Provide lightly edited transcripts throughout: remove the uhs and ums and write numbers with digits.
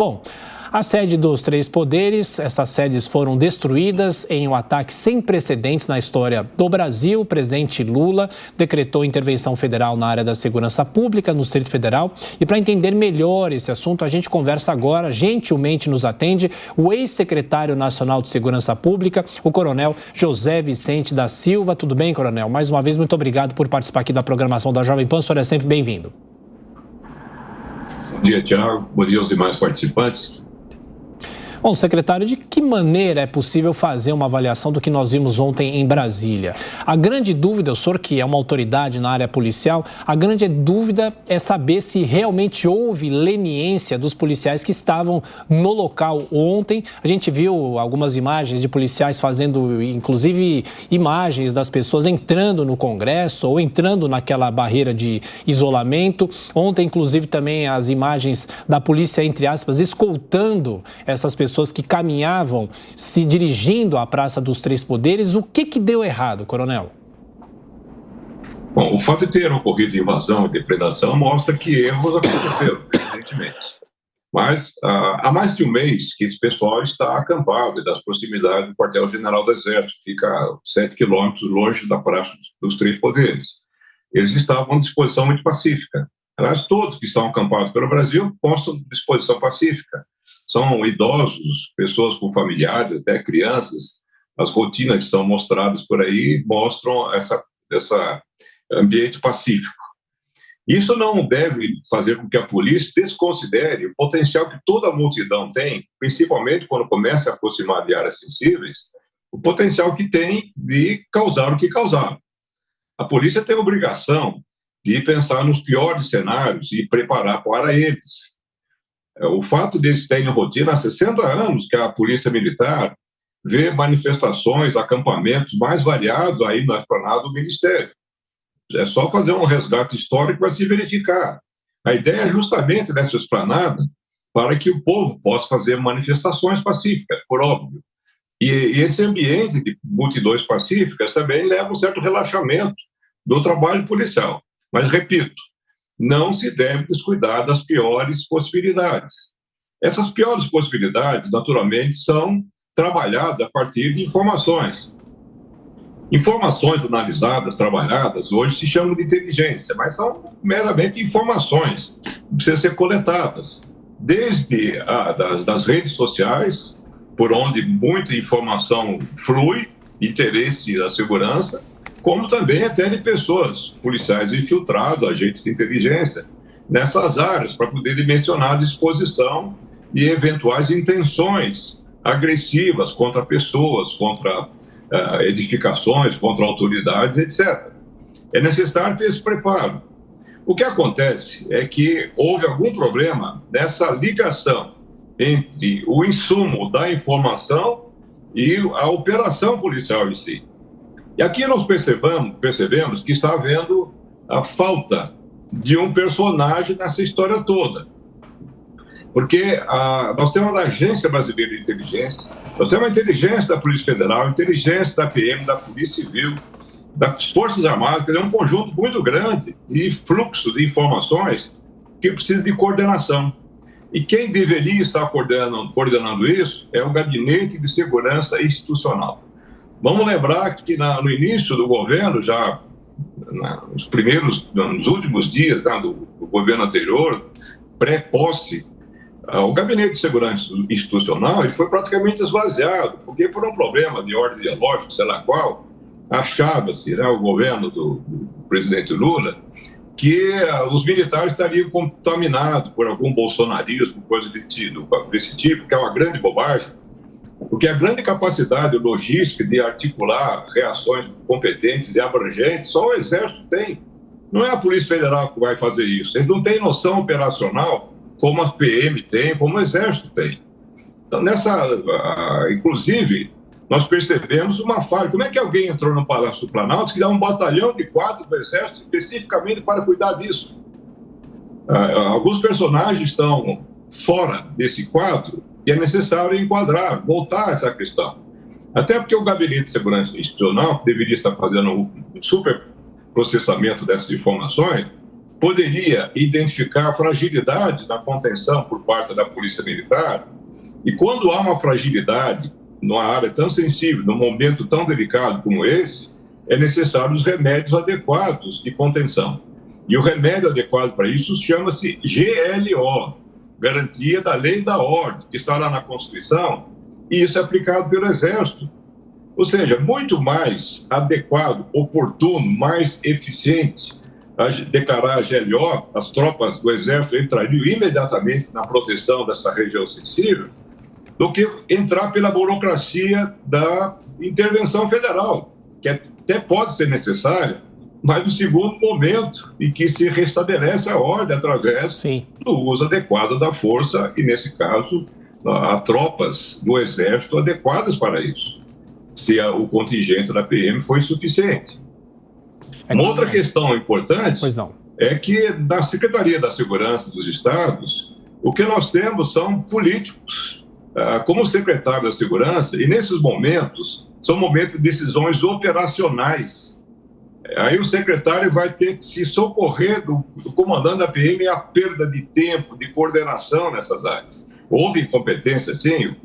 Bom, a sede dos três poderes, essas sedes foram destruídas em um ataque sem precedentes na história do Brasil. O presidente Lula decretou intervenção federal na área da segurança pública, no Distrito Federal. E para entender melhor esse assunto, a gente conversa agora, gentilmente nos atende, o ex-secretário nacional de Segurança Pública, o coronel José Vicente da Silva. Tudo bem, coronel? Mais uma vez, muito obrigado por participar aqui da programação da Jovem Pan. O senhor é sempre bem-vindo. Bom dia, Tiago. Bom dia aos demais participantes. Bom, secretário, de que maneira é possível fazer uma avaliação do que nós vimos ontem em Brasília? A grande dúvida, o senhor que é uma autoridade na área policial, a grande dúvida é saber se realmente houve leniência dos policiais que estavam no local ontem. A gente viu algumas imagens de policiais fazendo, inclusive, imagens das pessoas entrando no Congresso ou entrando naquela barreira de isolamento. Ontem, inclusive, também as imagens da polícia, entre aspas, escoltando essas pessoas que caminhavam, se dirigindo à Praça dos Três Poderes. O que deu errado, coronel? Bom, o fato de ter ocorrido invasão e depredação mostra que erros aconteceram, evidentemente. Mas há mais de um mês que esse pessoal está acampado nas proximidades do quartel-general do Exército, fica a 7 quilômetros longe da Praça dos Três Poderes. Eles estavam à disposição muito pacífica. Aliás, todos que estão acampados pelo Brasil constam de disposição pacífica. São idosos, pessoas com familiares, até crianças. As rotinas que são mostradas por aí mostram esse ambiente pacífico. Isso não deve fazer com que a polícia desconsidere o potencial que toda a multidão tem, principalmente quando começa a aproximar de áreas sensíveis, o potencial que tem de causar o que causaram. A polícia tem a obrigação de pensar nos piores cenários e preparar para eles. O fato deles terem rotina há 60 anos que a Polícia Militar vê manifestações, acampamentos mais variados aí na esplanada do Ministério. É só fazer um resgate histórico para se verificar. A ideia é justamente dessa esplanada para que o povo possa fazer manifestações pacíficas, por óbvio. E esse ambiente de multidões pacíficas também leva um certo relaxamento do trabalho policial. Mas, repito, não se deve descuidar das piores possibilidades. Essas piores possibilidades, naturalmente, são trabalhadas a partir de informações. Informações analisadas, trabalhadas, hoje se chamam de inteligência, mas são meramente informações que precisam ser coletadas. Desde das redes sociais, por onde muita informação flui, interesse da segurança, como também até de pessoas, policiais infiltrados, agentes de inteligência, nessas áreas, para poder dimensionar a disposição de eventuais intenções agressivas contra pessoas, contra edificações, contra autoridades, etc. É necessário ter esse preparo. O que acontece é que houve algum problema nessa ligação entre o insumo da informação e a operação policial em si. E aqui nós percebemos que está havendo a falta de um personagem nessa história toda. Porque nós temos a Agência Brasileira de Inteligência, nós temos a inteligência da Polícia Federal, a inteligência da PM, da Polícia Civil, das Forças Armadas, que é um conjunto muito grande de fluxo de informações que precisa de coordenação. E quem deveria estar coordenando isso é o Gabinete de Segurança Institucional. Vamos lembrar que no início do governo, já nos últimos dias do governo anterior, pré-posse, o Gabinete de Segurança Institucional ele foi praticamente esvaziado, porque por um problema de ordem ideológica, sei lá qual, achava-se, o governo do presidente Lula, que os militares estariam contaminados por algum bolsonarismo, coisa desse tipo, que é uma grande bobagem. Porque a grande capacidade logística de articular reações competentes e abrangentes, só o Exército tem. Não é a Polícia Federal que vai fazer isso. Eles não têm noção operacional como a PM tem, como o Exército tem. Então, inclusive, nós percebemos uma falha. Como é que alguém entrou no Palácio do Planalto que dá um batalhão de quadros do Exército especificamente para cuidar disso? Alguns personagens estão fora desse quadro e é necessário enquadrar, voltar a essa questão. Até porque o Gabinete de Segurança Institucional, que deveria estar fazendo um super processamento dessas informações, poderia identificar fragilidades na contenção por parte da Polícia Militar. E quando há uma fragilidade numa área tão sensível, num momento tão delicado como esse, é necessário os remédios adequados de contenção. E o remédio adequado para isso chama-se GLO, Garantia da Lei e da Ordem, que está lá na Constituição, e isso é aplicado pelo Exército. Ou seja, muito mais adequado, oportuno, mais eficiente a declarar a GLO, as tropas do Exército entrariam imediatamente na proteção dessa região sensível, do que entrar pela burocracia da intervenção federal, que até pode ser necessária, mas no segundo momento em que se restabelece a ordem através do uso adequado da força, e nesse caso, há tropas do Exército adequadas para isso, se o contingente da PM foi suficiente. Uma outra questão importante é que na Secretaria da Segurança dos Estados, o que nós temos são políticos como secretário da Segurança, e nesses momentos são momentos de decisões operacionais. Aí o secretário vai ter que se socorrer do comandante da PM a perda de tempo, de coordenação nessas áreas. Houve incompetência, sim,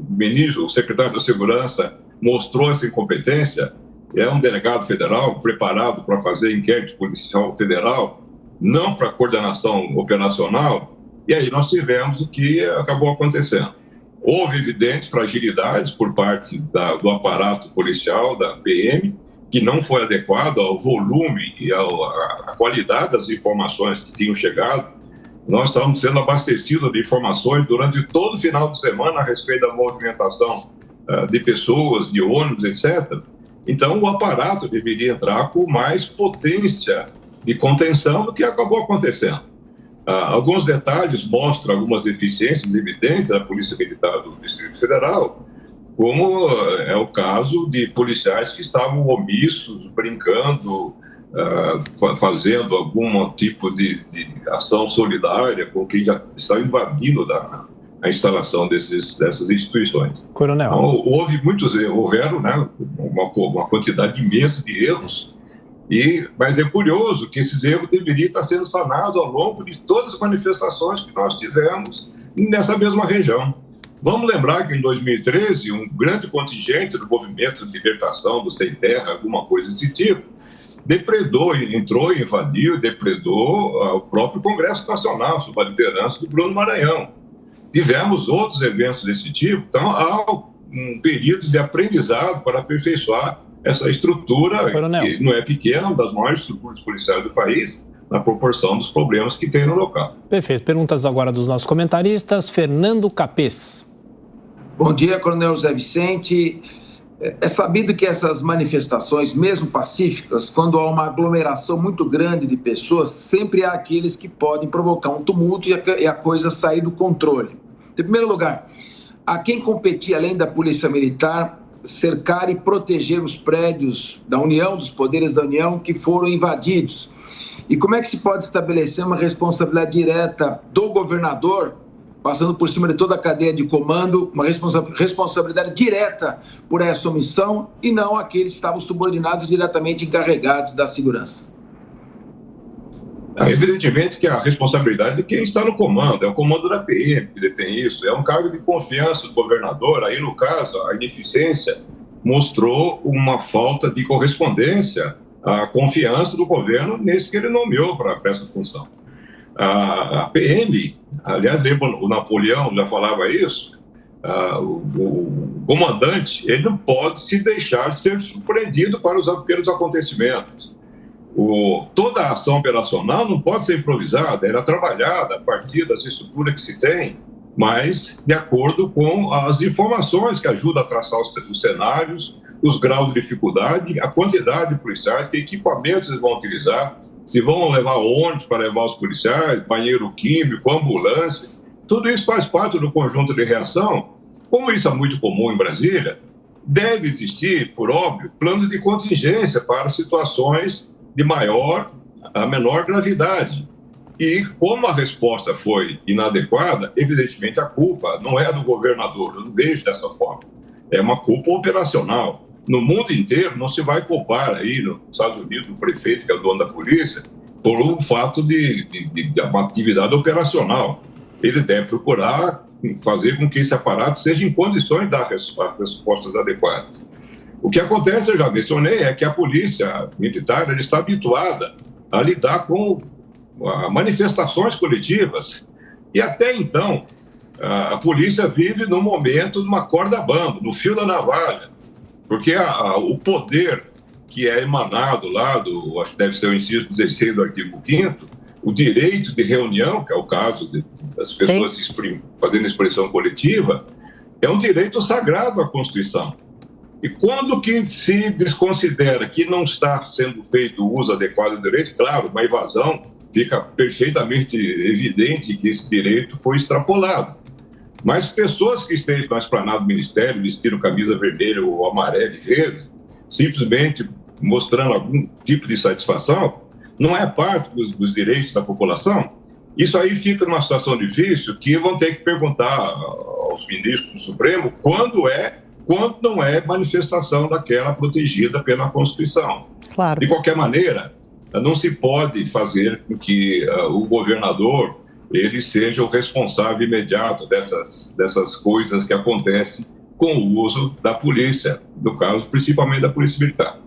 o secretário da Segurança mostrou essa incompetência, é um delegado federal preparado para fazer inquérito policial federal, não para coordenação operacional, e aí nós tivemos o que acabou acontecendo. Houve evidentes fragilidades por parte do aparato policial, da PM, que não foi adequado ao volume e à qualidade das informações que tinham chegado. Nós estávamos sendo abastecidos de informações durante todo o final de semana a respeito da movimentação de pessoas, de ônibus, etc. Então, o aparato deveria entrar com mais potência de contenção do que acabou acontecendo. Alguns detalhes mostram algumas deficiências evidentes da Polícia Militar do Distrito Federal, como é o caso de policiais que estavam omissos, brincando, fazendo algum tipo de ação solidária com quem já está invadindo a instalação dessas instituições. Coronel. Então, houveram, né, uma quantidade imensa de erros, mas é curioso que esses erros deveriam estar sendo sanados ao longo de todas as manifestações que nós tivemos nessa mesma região. Vamos lembrar que em 2013, um grande contingente do Movimento de Libertação do Sem Terra, alguma coisa desse tipo, entrou e invadiu, depredou o próprio Congresso Nacional, sob a liderança do Bruno Maranhão. Tivemos outros eventos desse tipo, então há um período de aprendizado para aperfeiçoar essa estrutura, Coronel, que não é pequena, uma das maiores estruturas policiais do país, na proporção dos problemas que tem no local. Perfeito. Perguntas agora dos nossos comentaristas. Fernando Capês. Bom dia, Coronel José Vicente. É sabido que essas manifestações, mesmo pacíficas, quando há uma aglomeração muito grande de pessoas, sempre há aqueles que podem provocar um tumulto e a coisa sair do controle. Em primeiro lugar, a quem competir, além da Polícia Militar, cercar e proteger os prédios da União, dos poderes da União que foram invadidos. E como é que se pode estabelecer uma responsabilidade direta do governador, passando por cima de toda a cadeia de comando, uma responsabilidade direta por essa omissão e não aqueles que estavam subordinados diretamente encarregados da segurança? Evidentemente que a responsabilidade de quem está no comando, é o comando da PM que detém isso, é um cargo de confiança do governador. Aí, no caso, a ineficiência mostrou uma falta de correspondência à confiança do governo nesse que ele nomeou para essa função. A PM, aliás, o Napoleão já falava isso, o comandante, ele não pode se deixar ser surpreendido pelos acontecimentos. Toda a ação operacional não pode ser improvisada, ela é trabalhada a partir das estruturas que se tem, mas de acordo com as informações que ajudam a traçar os cenários, os graus de dificuldade, a quantidade de policiais, que equipamentos eles vão utilizar, se vão levar ônibus para levar os policiais, banheiro químico, ambulância, tudo isso faz parte do conjunto de reação. Como isso é muito comum em Brasília, deve existir, por óbvio, planos de contingência para situações de maior a menor gravidade. E como a resposta foi inadequada, evidentemente a culpa não é do governador, eu não vejo dessa forma. É uma culpa operacional. No mundo inteiro não se vai culpar aí nos Estados Unidos o prefeito, que é o dono da polícia, por um fato de uma atividade operacional. Ele deve procurar fazer com que esse aparato seja em condições de dar respostas adequadas. O que acontece, eu já mencionei, é que a polícia militar ela está habituada a lidar com manifestações coletivas. E até então, a polícia vive no momento de uma corda bamba, no fio da navalha, porque o poder que é emanado lá, acho que deve ser o inciso 16 do artigo 5º, o direito de reunião, que é o caso das pessoas fazendo expressão coletiva, é um direito sagrado à Constituição. E quando que se desconsidera que não está sendo feito o uso adequado do direito, claro, uma invasão, fica perfeitamente evidente que esse direito foi extrapolado. Mas pessoas que estejam na esplanada do Ministério, vestiram camisa vermelha ou amarela e verde, simplesmente mostrando algum tipo de satisfação, não é parte dos direitos da população. Isso aí fica numa situação difícil que vão ter que perguntar aos ministros do Supremo quando não é manifestação daquela protegida pela Constituição. Claro. De qualquer maneira, não se pode fazer com que o governador ele seja o responsável imediato dessas coisas que acontecem com o uso da polícia, no caso, principalmente da Polícia Militar.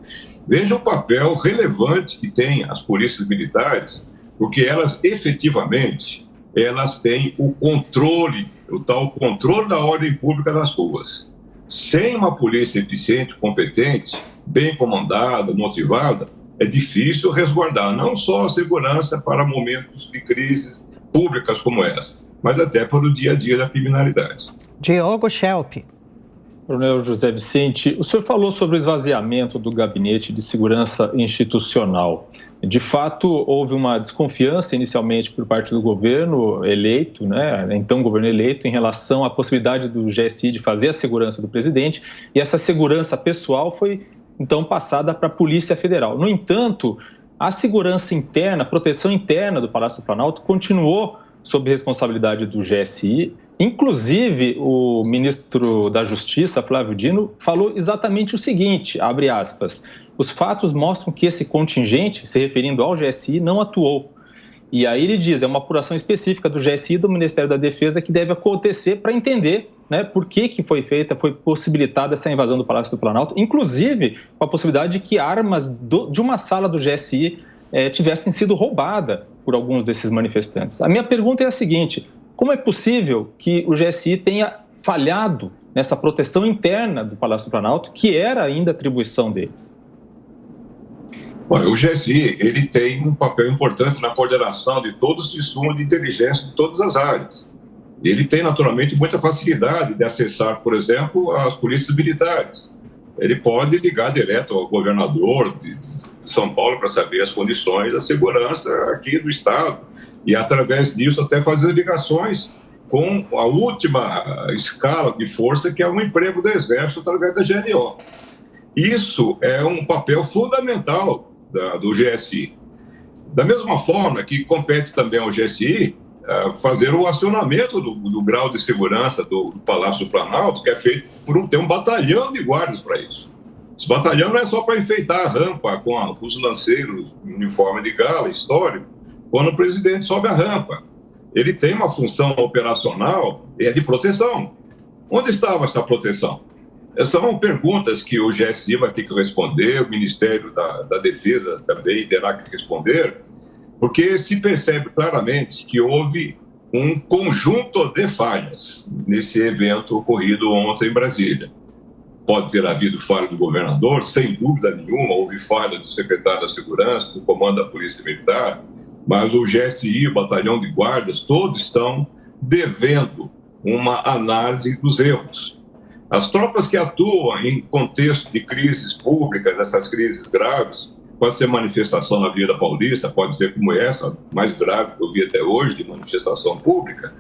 Veja o papel relevante que tem as polícias militares, porque elas, efetivamente, elas têm o tal controle da ordem pública das ruas. Sem uma polícia eficiente, competente, bem comandada, motivada, é difícil resguardar não só a segurança para momentos de crises públicas como essa, mas até para o dia a dia da criminalidade. Diogo Schelp. Coronel José Vicente, o senhor falou sobre o esvaziamento do Gabinete de Segurança Institucional. De fato, houve uma desconfiança inicialmente por parte do governo eleito, então governo eleito, em relação à possibilidade do GSI de fazer a segurança do presidente, e essa segurança pessoal foi, então, passada para a Polícia Federal. No entanto, a segurança interna, a proteção interna do Palácio do Planalto continuou sob responsabilidade do GSI. Inclusive, o ministro da Justiça, Flávio Dino, falou exatamente o seguinte, abre aspas, os fatos mostram que esse contingente, se referindo ao GSI, não atuou. E aí ele diz, é uma apuração específica do GSI e do Ministério da Defesa que deve acontecer para entender por que foi possibilitada essa invasão do Palácio do Planalto, inclusive com a possibilidade de que armas de uma sala do GSI tivessem sido roubadas por alguns desses manifestantes. A minha pergunta é a seguinte, como é possível que o GSI tenha falhado nessa proteção interna do Palácio do Planalto, que era ainda atribuição deles? Olha, o GSI ele tem um papel importante na coordenação de todos os insumos de inteligência de todas as áreas. Ele tem, naturalmente, muita facilidade de acessar, por exemplo, as polícias militares. Ele pode ligar direto ao governador de São Paulo para saber as condições da segurança aqui do Estado. E, através disso, até fazer ligações com a última escala de força, que é o emprego do Exército através da GNO. Isso é um papel fundamental do GSI. Da mesma forma que compete também ao GSI fazer o acionamento do grau de segurança do Palácio do Planalto, que é feito por ter um batalhão de guardas para isso. Esse batalhão não é só para enfeitar a rampa com os lanceiros em uniforme de gala histórico, quando o presidente sobe a rampa. Ele tem uma função operacional de proteção. Onde estava essa proteção? São perguntas que o GSI vai ter que responder, o Ministério da Defesa também terá que responder, porque se percebe claramente que houve um conjunto de falhas nesse evento ocorrido ontem em Brasília. Pode ter havido falha do governador, sem dúvida nenhuma, houve falha do secretário da Segurança, do comando da Polícia Militar, mas o GSI, o batalhão de guardas, todos estão devendo uma análise dos erros. As tropas que atuam em contexto de crises públicas, essas crises graves, pode ser manifestação na Avenida Paulista, pode ser como essa, mais grave que eu vi até hoje, de manifestação pública,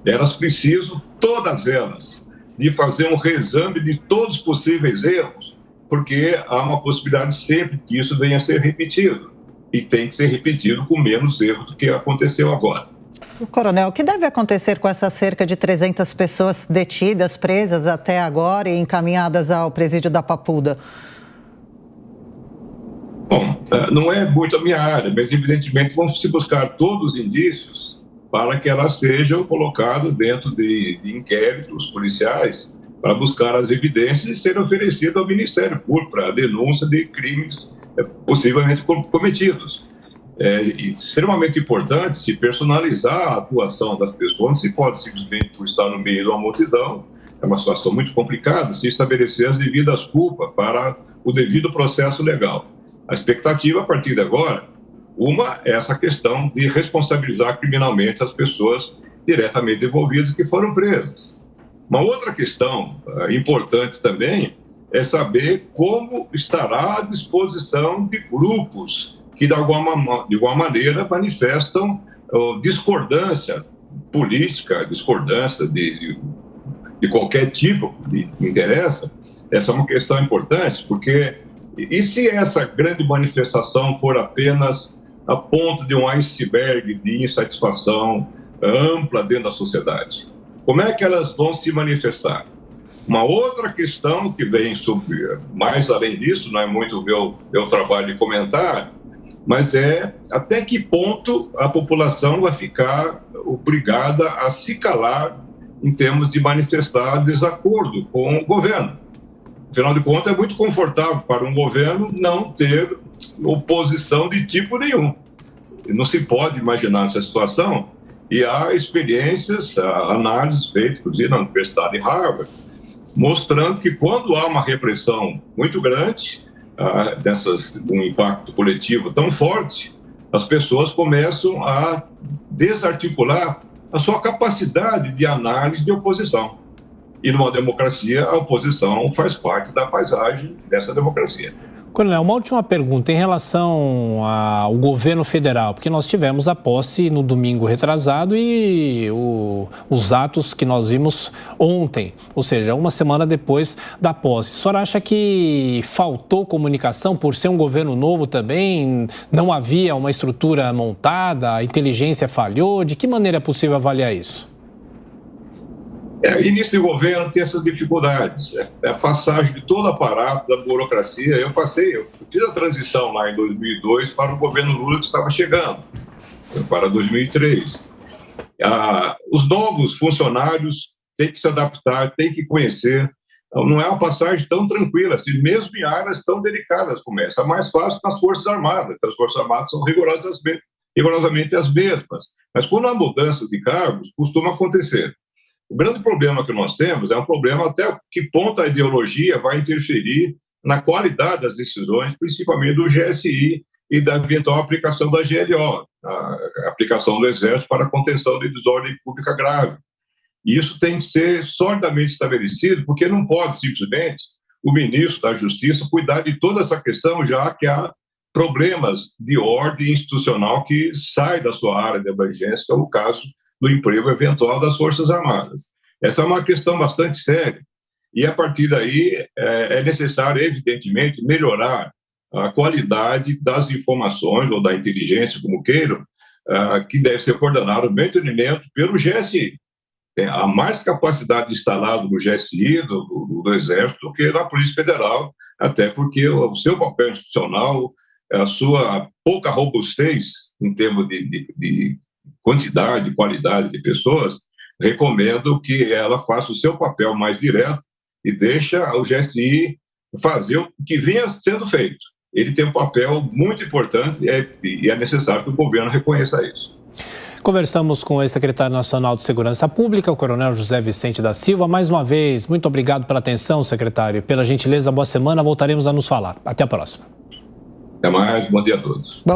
elas precisam, todas elas, de fazer um reexame de todos os possíveis erros, porque há uma possibilidade sempre que isso venha a ser repetido, e tem que ser repetido com menos erros do que aconteceu agora. Coronel, o que deve acontecer com essas cerca de 300 pessoas detidas, presas até agora e encaminhadas ao presídio da Papuda? Bom, não é muito a minha área, mas evidentemente vão se buscar todos os indícios para que elas sejam colocadas dentro de inquéritos policiais para buscar as evidências e serem oferecidas ao Ministério Público para a denúncia de crimes possivelmente cometidos. É extremamente importante se personalizar a atuação das pessoas, não se pode simplesmente por estar no meio de uma multidão, é uma situação muito complicada, se estabelecer as devidas culpas para o devido processo legal. A expectativa a partir de agora, uma é essa questão de responsabilizar criminalmente as pessoas diretamente envolvidas que foram presas. Uma outra questão importante também é saber como estará à disposição de grupos que, de alguma maneira, manifestam discordância política, discordância de qualquer tipo de interesse. Essa é uma questão importante, porque e se essa grande manifestação for apenas a ponta de um iceberg de insatisfação ampla dentro da sociedade? Como é que elas vão se manifestar? Uma outra questão que vem sobre, mais além disso, não é muito o meu trabalho de comentar, mas é até que ponto a população vai ficar obrigada a se calar em termos de manifestar desacordo com o governo. Afinal de contas, é muito confortável para um governo não ter oposição de tipo nenhum. Não se pode imaginar essa situação, e há experiências, análises feitas, inclusive na Universidade de Harvard, mostrando que quando há uma repressão muito grande, um impacto coletivo tão forte, as pessoas começam a desarticular a sua capacidade de análise de oposição. E numa democracia, a oposição faz parte da paisagem dessa democracia. Coronel, uma última pergunta em relação ao governo federal, porque nós tivemos a posse no domingo retrasado e os atos que nós vimos ontem, ou seja, uma semana depois da posse. O senhor acha que faltou comunicação por ser um governo novo também? Não havia uma estrutura montada, a inteligência falhou? De que maneira é possível avaliar isso? Início de governo tem essas dificuldades, é a passagem de todo o aparato da burocracia. Eu fiz a transição lá em 2002 para o governo Lula que estava chegando, para 2003. Os novos funcionários têm que se adaptar, têm que conhecer, não é uma passagem tão tranquila, assim, mesmo em áreas tão delicadas como essa. É mais fácil nas Forças Armadas, porque as Forças Armadas são rigorosamente as mesmas, mas quando há mudança de cargos, costuma acontecer. O grande problema que nós temos é um problema até que ponto a ideologia vai interferir na qualidade das decisões, principalmente do GSI e da eventual aplicação da GLO, a aplicação do Exército para a contenção de desordem pública grave. E isso tem que ser solidamente estabelecido, porque não pode simplesmente o ministro da Justiça cuidar de toda essa questão, já que há problemas de ordem institucional que saem da sua área de abrangência, que é o caso do emprego eventual das Forças Armadas. Essa é uma questão bastante séria. E, a partir daí, é necessário, evidentemente, melhorar a qualidade das informações, ou da inteligência, como queiram, que deve ser coordenado, no meu entendimento, pelo GSI. Há mais capacidade instalada no GSI, do Exército, do que na Polícia Federal, até porque o seu papel institucional, a sua pouca robustez em termos de quantidade e qualidade de pessoas, recomendo que ela faça o seu papel mais direto e deixa o GSI fazer o que vinha sendo feito. Ele tem um papel muito importante e é necessário que o governo reconheça isso. Conversamos com o ex-secretário nacional de Segurança Pública, o coronel José Vicente da Silva. Mais uma vez, muito obrigado pela atenção, secretário. Pela gentileza, boa semana, voltaremos a nos falar. Até a próxima. Até mais, bom dia a todos.